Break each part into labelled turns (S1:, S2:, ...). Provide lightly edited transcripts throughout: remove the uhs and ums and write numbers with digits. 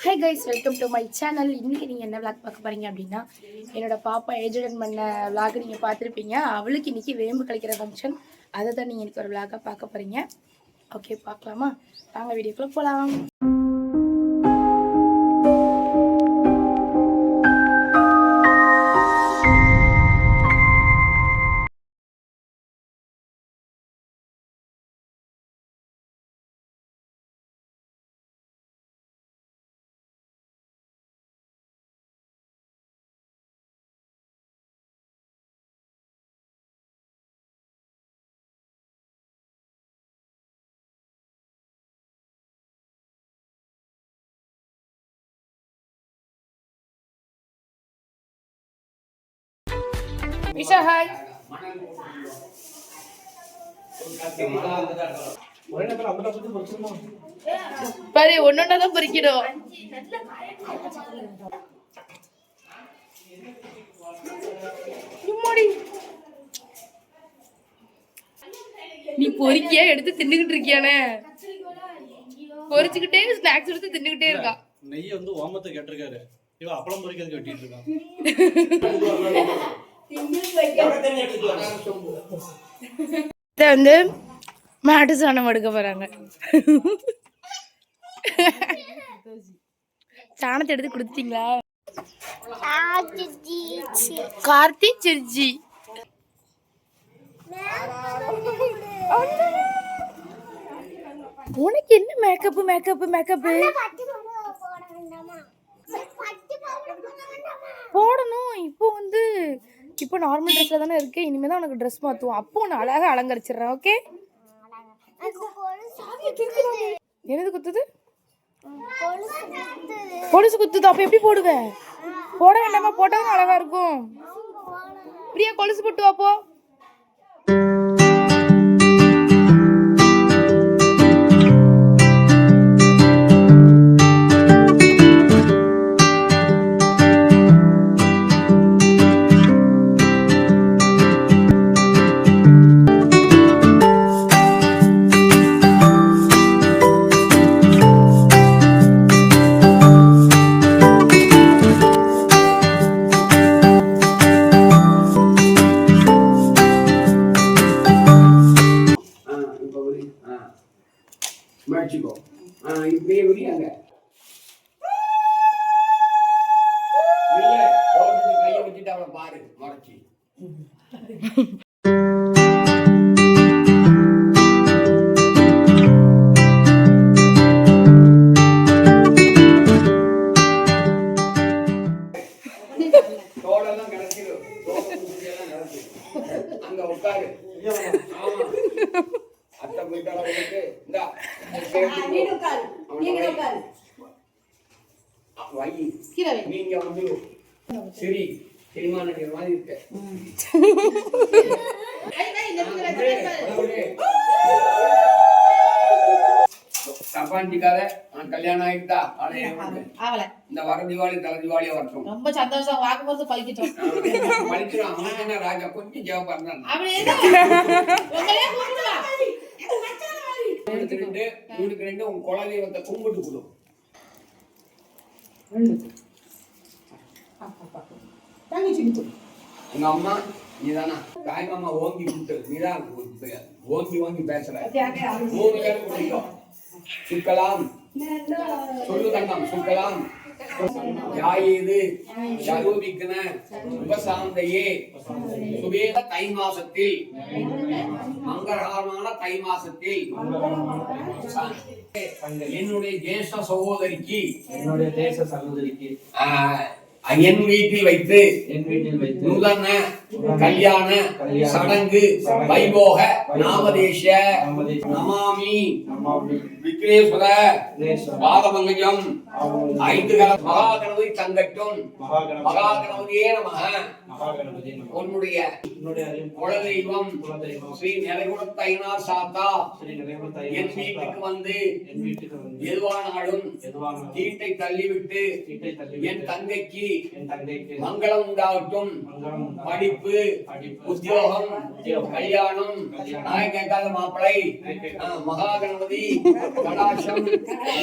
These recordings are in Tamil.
S1: Hi guys, welcome to my channel. இன்றைக்கி நீங்கள் என்ன விளாக் பார்க்க போகிறீங்க அப்படின்னா, என்னோடய பாப்பா ஏஜ் அட்டன் பண்ண விளாக் நீங்கள் பார்த்துருப்பீங்க. அவளுக்கு இன்றைக்கி வேம்பு கழிக்கிற ஃபங்க்ஷன், அதை தான் நீங்கள் இன்றைக்கி ஒரு விளாக்காக பார்க்க போகிறீங்க. ஓகே, பார்க்கலாமா? வாங்க வீடியோக்குள்ளே போகலாம். விஷா ஹாய். பாரு, ஒன்னொன்னா தான் பொறிக்கணும். நீ பொறிக்கியா எடுத்து தின்னுகிட்டு இருக்கியானே? பொறிச்சுக்கிட்டே ஸ்நாக்ஸ் எடுத்து தின்னுகிட்டே இருக்கா.
S2: நெய்ய வந்து ஓமத்தை கேட்டிருக்காரு. இவ அப்பளம் பொறிக்கிறதுக்கு வெட்டிட்டு இருக்கான்.
S1: வந்து மாட்டு சாணம் எடுக்க போறாங்க. சாணத்தை எடுத்து கொடுத்தீங்களா? கார்த்தி சிரிச்சி உனக்கு என்ன மேக்கப் மேக்கப் மேக்கப் போடணும். இப்போ நார்மல் ட்ரெஸ்ல தானே இருக்கு. இனிமே தான் உனக்கு ட்ரெஸ் மாத்துவோம். அப்போ உன்னை அழகா அலங்கரிச்சிடுறேன். ஓகே? என்னது குத்துது? கொலுசு குத்துது. அப்ப எப்படி போடுவேன்? போட வேண்டாமா? போட்டாலும் அழகா இருக்கும். பிரியா, கொலுசு போட்டு வாப்போ.
S3: மடிச்சுக்கோ. இப்படியே விரியாங்க. கையை வச்சுட்டு அவளை பாரு மறைச்சி. தோடெல்லாம் கிடச்சிடும். அங்க உட்காரு. அத்தை போயிட்டால நீங்க வந்து சரி சினிமா நடிகர் மாதிரி இருக்க. தப்பாண்டிக்காத. நான் கல்யாணம் ஆயிட்டா இந்த வர தீபாவளி தலை தீபாவளியா வரட்டும்.
S4: ரொம்ப சந்தோஷம். வாக்கும்போது பழிக்கிட்டோம்.
S3: பழிச்சிடும். அவன் என்ன ராஜா கொஞ்சம் ஜெவ பண்ணான். ரெண்டு உன் குலதெய்வத்தை கும்பிட்டு கொடு. உங்க அம்மா நீதானா? தாய் மாமா ஓங்கி கொடுத்து நீதான் ஓங்கி ஓங்கி பேசுற. 3 பேரும் பிடிக்கும். சுக்கலாம் சொல்லு தங்கம். சுக்கலாம் யாயேது சரூபிக்கன உபசாந்தையே சுபேத தை மாசத்தில் மங்களகரமான தை மாசத்தில் என்னுடைய தேச சகோதரிக்கு என் வீட்டில் வைத்து நூதன கல்யாண சடங்கு வைபோக நாமதேச நமாமி விக்னேஸ்வர பாதமங்கஜம் 5 கல மகாகணபதி தங்கட்டும். மகாகணபதியே நமக. உன்னுடைய குலதெய்வம் ஸ்ரீ நிறைகுடத்தையனார் சாத்தா என் வீட்டுக்கு வந்து எதுவானாலும் தீட்டை தள்ளிவிட்டு என் தங்கைக்கு மங்களம் உண்டாகட்டும். படிப்பு, உத்தியோகம், கல்யாணம், நாய் கேட்காத மாப்பிளை, மகாகணபதி கடாட்சம்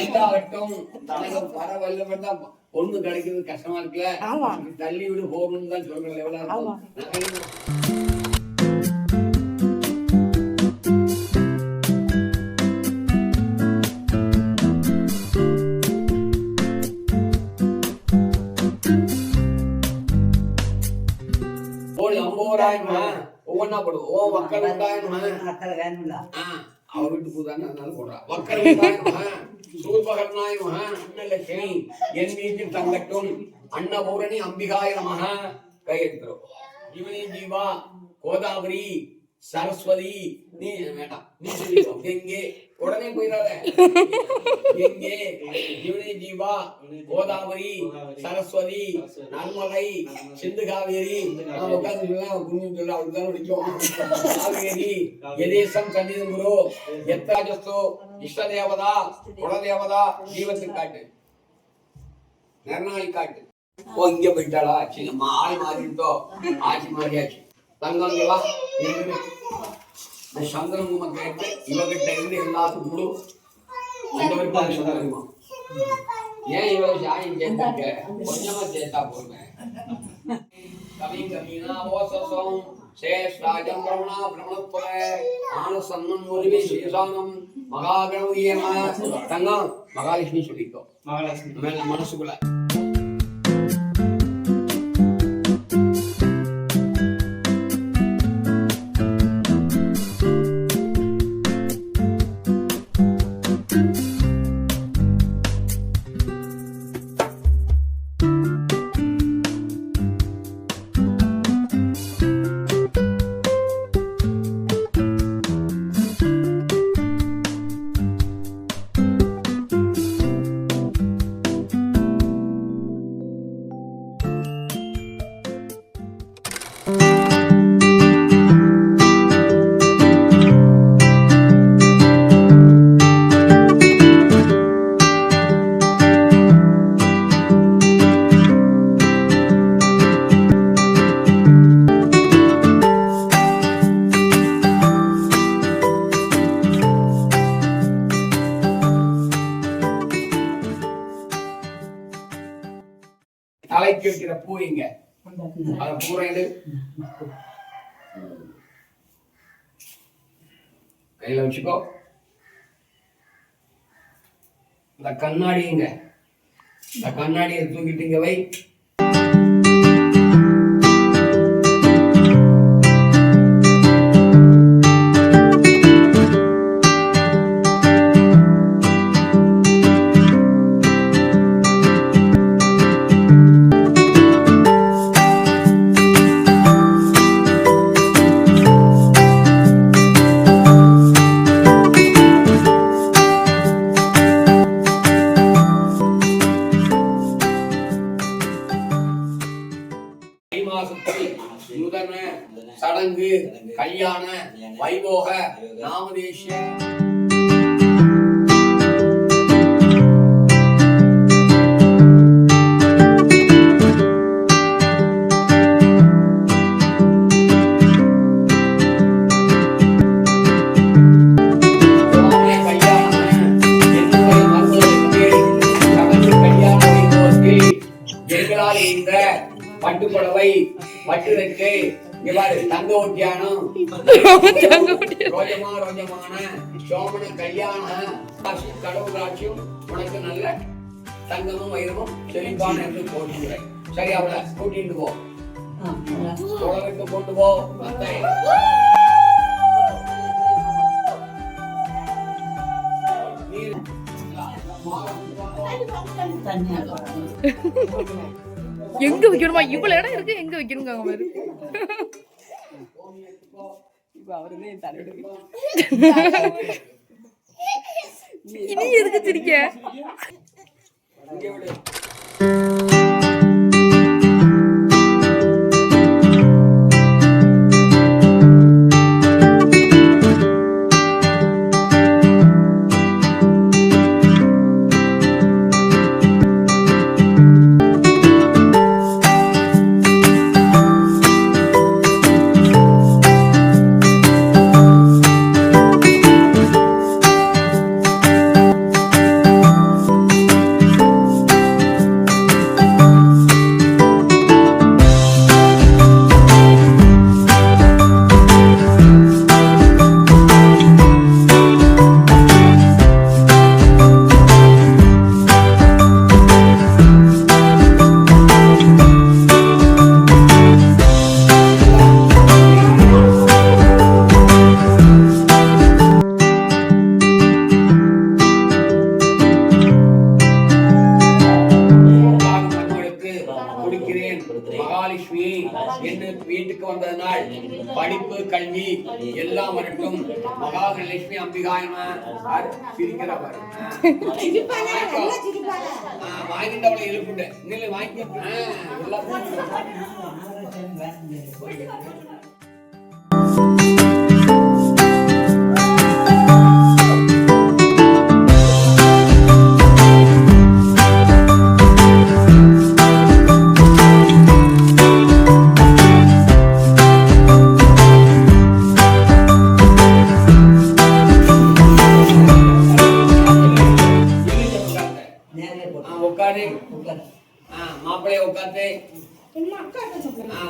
S3: உண்டாகட்டும். வர வல்லவன் தான் பொண்ணு கிடைக்கிறது கஷ்டமா இருக்குல்ல, தள்ளி விடு போகணும்னு தான் சொல்றேன். எவ்வளவு ஒவ்வொன்னா போடுவோம். ஓ மக்கள் உண்டாயணுமா, அவர் வீட்டு பூதான்னு அதனால போடுறா. மக்கள் உண்டாயணுமா, சூர்பகர்ணாயணுமா, அன்னலட்சுமி என் வீட்டில் தங்கட்டும், அன்னபூரணி அம்பிகாய நமஹ. கையெழுத்துறோம். ஜீவனி ஜீவா, கோதாவரி, சரஸ்வதி, நீ வேண்டாம், நீ சொல்லிக்கோ. எங்கே உடனே போயிடாத. எங்கே ஜீவனி ஜீவா, கோதாவரி, சரஸ்வதி, நர்மதை, சிந்து காவேரி, உட்காந்து புண்ணியம் சொல்ல அவருக்கு தான் பிடிக்கும். காவேரி எதேசம் சன்னிதம் குரு எத்தாஜஸ்தோ இஷ்ட தேவதா குலதேவதா ஜீவத்துக்கு காட்டு, நெருநாளி காட்டு. ஓ இங்க போயிட்டாளா, நம்ம ஆள் மாறிட்டோ, ஆட்சி மாறியாச்சு. தங்கம் வா, சந்திரன் குமர் கேட்டு இவகிட்ட இருந்து எல்லாத்துக்கும் முழு அந்த ஏன் இவ்வளவு சாயம் சேர்த்தாங்க, கொஞ்சமா சேர்த்தா போடுவேன். கவி கவினா ஓசம் சேஷ்டாஜம் பிரமணா பிரமணப்புர ஆனசன்னம் ஒருவே சேஷானம் மகாகணபதியமா. தங்கம் மகாலட்சுமி சொல்லிக்கோ, மகாலட்சுமி மனசுக்குள்ள. தலைக்கு வைக்கிற பூ இங்க, அத பூரா கையில வச்சுக்கோ. இந்த கண்ணாடிங்க, இந்த கண்ணாடியை தூக்கிட்டு இங்க வை. நூதன சடங்கு, கல்யாண வைபோக நாமதேசிய பட்டுப்புடவை, பட்டுரைக்கு, தங்க ஒட்டியானம், ரோஜமா ரோஜமான சோமன கல்யாண கடவுளாட்சியும் உனக்கு நல்ல தங்கமும் வைரமும் செழிப்பான என்று போட்டுக்கிறேன். சரி, அவளை கூட்டிட்டு போ, உலகத்துக்கு கொண்டு போ.
S1: எங்க வைக்கணுமா, இவ்வளவு இடம் இருக்கு, எங்க வைக்கணுங்க பாரு. இனி எதுக்கு சிரிக்க?
S3: படிப்பு கல்வி எல்லாம் வரட்டும். மகாலட்சுமி அம்பிகாயம சிரிக்கிற பாரு. வாங்கிட்டவளை எழுப்புட்டு நில்லு வாங்கி உட்காரு. மாப்பிள்ளைய உட்காந்து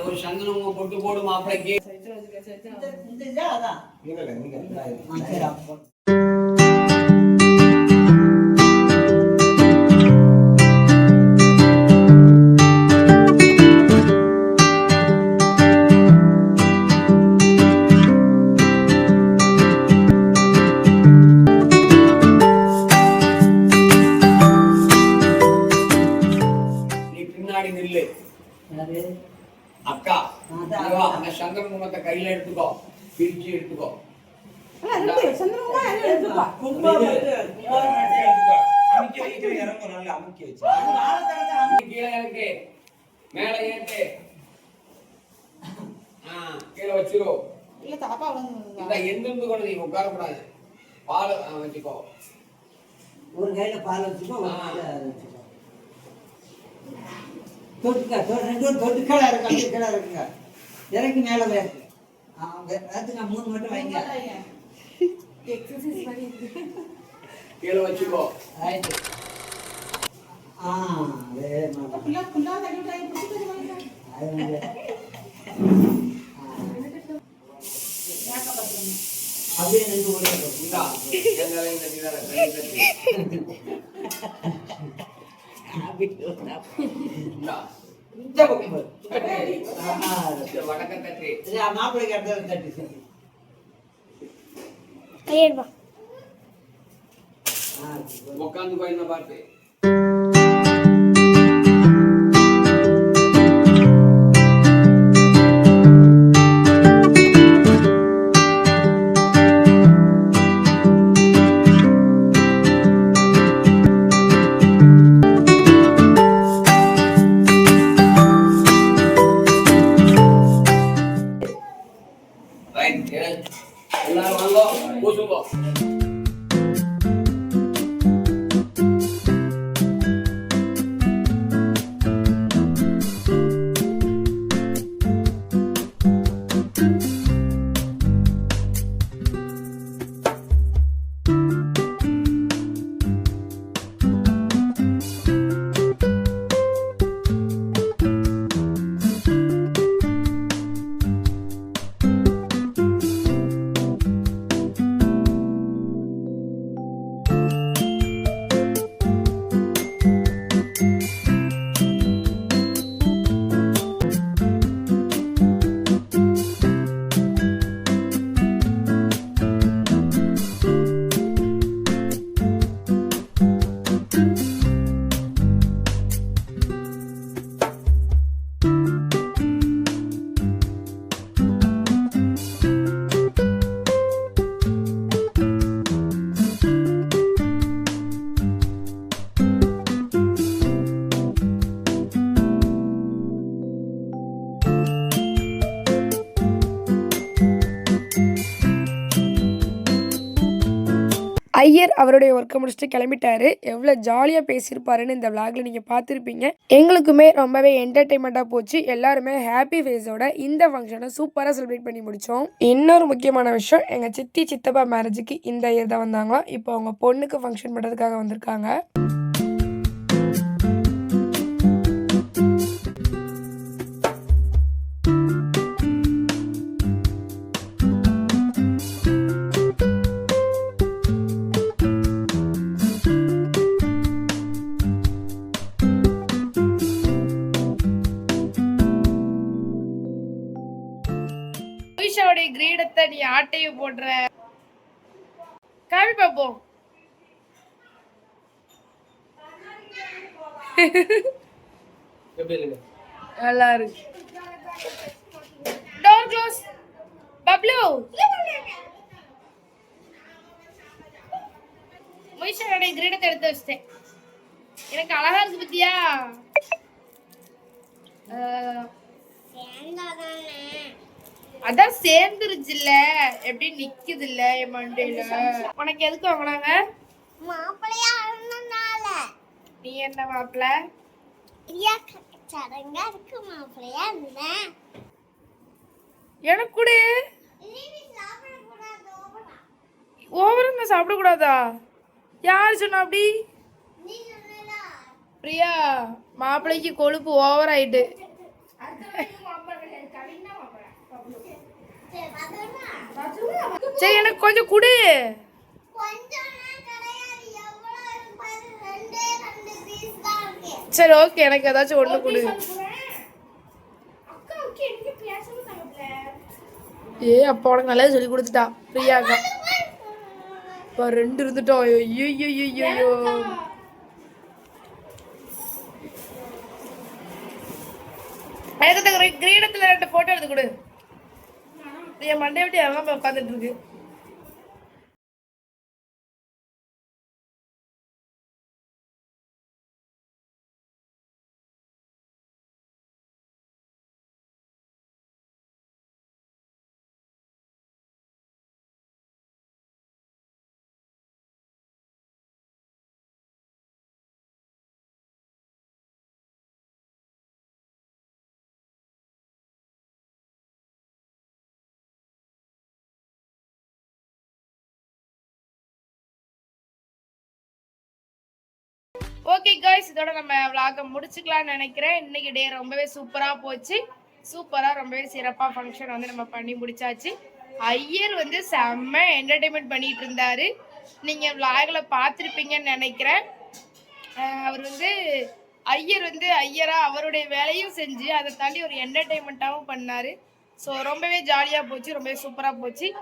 S3: ஒரு சந்தனம் பொட்டு போடு மாப்பிள்ளைக்கு. அக்கா அந்த சந்திரன் குங்குமத்தை கையில எடுத்துக்கோ, பிரிச்சு எடுத்துக்கோ. கீழே இருக்கு, மேல ஏத்து, கீழே வச்சிரும். இந்த எந்திருந்து கூட நீ உட்கார கூடாது. பால் வச்சுக்கோ,
S5: ஒரு கையில பால் வச்சுக்கோ, தொட்டுக்கடை இருக்குங்க. இறக்கி மேல இருக்கு. நான் 3 மட்டும் வைங்க.
S3: கீழே வச்சுக்கோ.
S5: அப்படியே நின்று ஓடியா மாப்பிள்ளைக்கு அடுத்த தட்டி
S3: உட்காந்து போயிருந்த பார்த்து எல்லாரும் வாங்கோ, பூசுங்கோ.
S1: ஐயர் அவருடைய ஒர்க்கை முடிச்சுட்டு கிளம்பிட்டாரு. எவ்வளோ ஜாலியாக பேசியிருப்பாருன்னு இந்த விளாகில் நீங்கள் பார்த்துருப்பீங்க. எங்களுக்குமே ரொம்பவே என்டர்டெயின்மெண்ட்டாக போச்சு. எல்லாருமே ஹாப்பி ஃபேஸோட இந்த ஃபங்க்ஷனை சூப்பராக செலிப்ரேட் பண்ணி முடித்தோம். இன்னொரு முக்கியமான விஷயம், எங்கள் சித்தி சித்தப்பா மேரேஜுக்கு இந்த இயர் தான் வந்தாங்களாம். இப்போ அவங்க பொண்ணுக்கு ஃபங்க்ஷன் பண்ணுறதுக்காக வந்திருக்காங்க. கிரீடத்தை நீ ஆட்டைய போடுற காமி பாப்போம். நல்லா இருக்கு. Door close. பப்ளு மொய்ஷனுடைய கிரீடத்தை எடுத்து வச்சிட்டேன். எனக்கு அழகா இருக்கு பத்தியா? அதான் சேர்ந்துருச்சுல்ல, எப்படி நிக்குது இல்ல என் மண்டையில. உனக்கு எதுக்கு வாங்கினாங்க?
S6: மாப்பிள்ளையா இருந்தனால.
S1: நீ என்ன மாப்பிள்ள?
S6: சடங்கா இருக்கு மாப்பிள்ளையா இருந்தேன்.
S1: எனக்கு கூட ஓவரா நான் சாப்பிடக்கூடாதா? யார் சொன்னா அப்படி? பிரியா, மாப்பிள்ளைக்கு கொழுப்பு ஓவர் ஆயிட்டு. சரி எனக்கு கொஞ்சம் குடு. சரி ஓகே, எனக்கு ஏதாச்சும் ஒண்ணு குடு. ஏ அப்பா உனக்கு நல்லா சொல்லி கொடுத்துட்டா பிரியாக்கா. இப்போ 2 இருந்துட்டோம். ஐயோ கிரீடத்துல 2 போட்டோ எடுத்து கொடு. என் மண்டையை விட்டு எல்லாம் உட்காந்துட்டு இருக்கு. ஓகே காய்ஸ், இதோட நம்ம vlog முடிச்சுக்கலாம்னு நினைக்கிறேன். இன்னைக்கு டே ரொம்பவே சூப்பரா போச்சு. சூப்பரா ரொம்பவே சிறப்பா ஃபங்க்ஷன் வந்து நம்ம பண்ணி முடிச்சாச்சு. ஐயர் வந்து செம்ம என்டர்டைன்மெண்ட் பண்ணிட்டு இருந்தாரு. நீங்க vlogல பார்த்துருப்பீங்கன்னு நினைக்கிறேன். அவர் வந்து ஐயர் வந்து ஐயரா அவருடைய வேலையும் செஞ்சு அதை தாண்டி ஒரு என்டர்டைன்மெண்ட்டாகவும் பண்ணாரு. ஸோ ரொம்பவே ஜாலியாக போச்சு, ரொம்பவே சூப்பராக போச்சு.